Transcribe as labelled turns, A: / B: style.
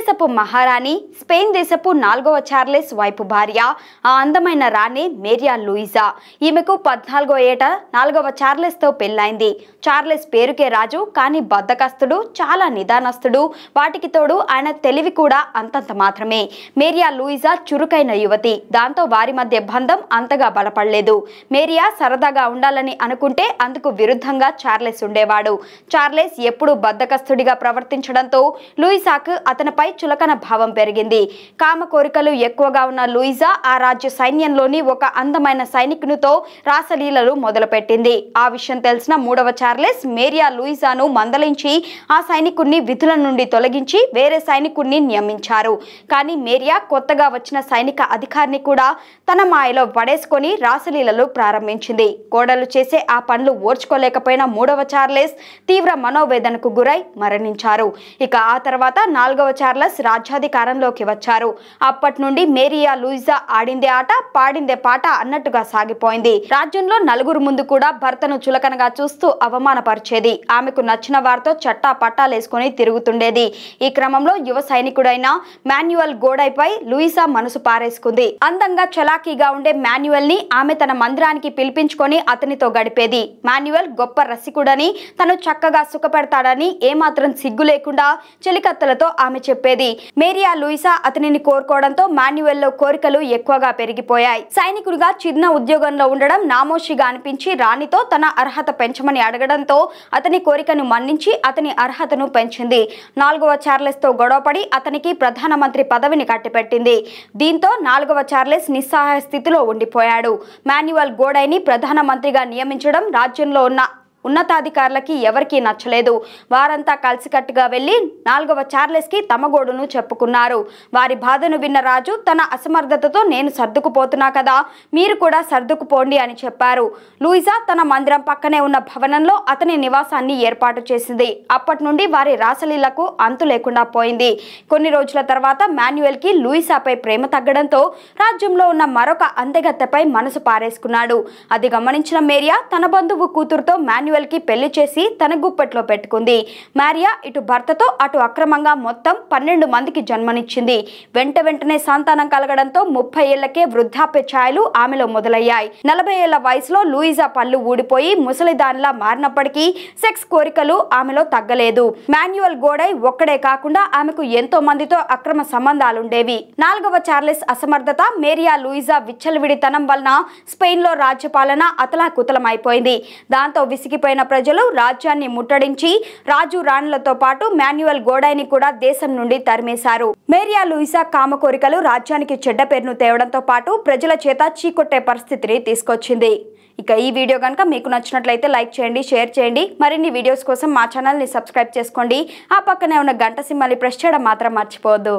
A: దేశపు మహారాణి, స్పెయిన్ దేశపు 4వ చార్లెస్ వైపు భార్య, ఆ అందమైన రాణి మేరియా లూయిజా. ఈమెకు 14వ ఏట 4వ చార్లెస్తో పెళ్లైంది. చార్లెస్ పేరుకే రాజు, కానీ బద్దకస్తుడు, చాలా నిదానస్తుడు. వాటికి తోడు ఆయన తెలివి కూడా అంతంత మాత్రమే. మేరియా లూయిజా చురుకైన యువతి. దాంతో వారి మధ్య బంధం అంతగా బలపడలేదు. మేరియా సరదాగా ఉండాలని అనుకుంటే అందుకు విరుద్ధంగా చార్లెస్ ఉండేవాడు. చార్లెస్ ఎప్పుడూ బద్దకస్తుడిగా ప్రవర్తించడంతో లూయిజాకు అతనిపై చులకన భావం పెరిగింది. కామ కోరికలు ఎక్కువగా ఉన్న లూయిజా ఆ రాజ్య సైన్యంలోని ఒక అందమైన సైనికునితో రాసలీలలు మొదలుపెట్టింది. ఆ విషయం తెలిసిన 3వ చార్లెస్ మేరియా లూయిజాను మందలించి ఆ సైనికుణ్ణి విధుల నుండి తొలగించి వేరే సైనికుణ్ణి నియమించారు. కానీ మేరియా కొత్తగా వచ్చిన సైనిక అధికారిని కూడా తన మాయలో పడేసుకొని రాసలీలలు ప్రారంభించింది. కోడలు చేసే ఆ పనులు ఓర్చుకోలేకపోయిన 3వ చార్లెస్ తీవ్ర మనోవేదనకు గురై మరణించారు. ఇక ఆ తర్వాత 4వ చార్లెస్ రాజ్యాధికారంలోకి వచ్చారు. అప్పటి నుండి మేరియా లూయిజా ఆడిందే ఆట, పాడిందే పాట అన్నట్టుగా సాగిపోయింది. రాజ్యంలో నలుగురు ముందు కూడా భర్తను చులకనగా చూస్తూ అవమానపరిచేది. ఆమెకు నచ్చిన వారితో చట్టా పట్టాలేసుకుని తిరుగుతుండేది. ఈ క్రమంలో యువ సైనికుడైన మాన్యువల్ గోడైపై లూయిజా మనసు పారేసుకుంది. అందంగా చలాకీగా ఉండే మాన్యువల్ ని ఆమె తన మందిరానికి పిలిపించుకొని అతనితో గడిపేది. మాన్యువల్ గొప్ప రసికుడని, తను చక్కగా సుఖపెడతాడని ఏమాత్రం సిగ్గు లేకుండా చెలికత్తలతో ఆమె చెప్పేది. మేరియా లూయిజా అతనిని కోరుకోవడంతో మాన్యువల్ లో కోరికలు ఎక్కువగా పెరిగిపోయాయి. సైనికుడిగా చిన్న ఉద్యోగంలో ఉండడం నామోషిగా అనిపించి రాణితో తన అర్హత పెంచమని అడగడంతో అతని కోరికను మన్నించి అతని అర్హతను పెంచింది. 4వ చార్లెస్ తో గొడవపడి అతనికి ప్రధానమంత్రి పదవిని కట్టిపెట్టింది. దీంతో 4వ చార్లెస్ నిస్సహాయ స్థితిలో ఉండిపోయాడు. మాన్యువల్ గోడైని ప్రధానమంత్రిగా నియమించడం రాజ్యంలో ఉన్న ఉన్నతాధికారులకి ఎవరికీ నచ్చలేదు. వారంతా కలిసికట్టుగా వెళ్లి 4వ చార్లెస్ కి తమ గోడును చెప్పుకున్నారు. వారి బాధను విన్న రాజు తన అసమర్థతతో నేను సర్దుకుపోతున్నా కదా, మీరు కూడా సర్దుకుపోండి అని చెప్పారు. లూయిజా తన మందిరం పక్కనే ఉన్న భవనంలో అతని నివాసాన్ని ఏర్పాటు చేసింది. అప్పటి నుండి వారి రాసలీలకు అంతు లేకుండా పోయింది. కొన్ని రోజుల తర్వాత మాన్యువల్ కి లూయిజాపై ప్రేమ తగ్గడంతో రాజ్యంలో ఉన్న మరొక అందెగత్తెపై మనసు పారేసుకున్నాడు. అది గమనించిన మేరియా తన బంధువు కూతురుతో మాన్యువల్ కి పెళ్లి చేసి తన గుప్పెట్లో పెట్టుకుంది. మారియా ఇటు భర్తతో అటు అక్రమంగా మొత్తం 12 మందికి జన్మనిచ్చింది. వెంటనే సంతానం కలగడంతో 30 ఏళ్లకే వృద్ధాప్య ఛాయలు ఆమెలో మొదలయ్యాయి. 40 ఏళ్ల వయసులో లూయిజా పళ్ళు ఊడిపోయి ముసలిదానిలా మారినప్పటికీ సెక్స్ కోరికలు ఆమెలో తగ్గలేదు. మాన్యువల్ గోడై ఒక్కడే కాకుండా ఆమెకు ఎంతో మందితో అక్రమ సంబంధాలుండేవి. 4వ చార్లెస్ అసమర్థత, మేరియా లూయిజా విచ్చలవిడితనం వలన స్పెయిన్ లో రాజ్యపాలన అతలాకుతలమైపోయింది. దాంతో విసిగిపోయిన ప్రజలు రాజ్యాన్ని ముట్టడించి రాజు రాణులతో పాటు మాన్యువల్ గోడైని కూడా దేశం నుండి తరిమేశారు. మేరియా లూయిజా కామ కోరికలు రాజ్యానికి చెడ్డ పేరును తేవడంతో పాటు ప్రజల చేత చీకొట్టే పరిస్థితిని తీసుకొచ్చింది. ఇక ఈ వీడియో కనుక మీకు నచ్చినట్లయితే లైక్ చేయండి, షేర్ చేయండి. మరిన్ని వీడియోస్ కోసం మా ఛానల్ని సబ్స్క్రైబ్ చేసుకోండి. ఆ పక్కనే ఉన్న గంట సింబల్ని ప్రెస్ చేయడం మాత్రం మర్చిపోవద్దు.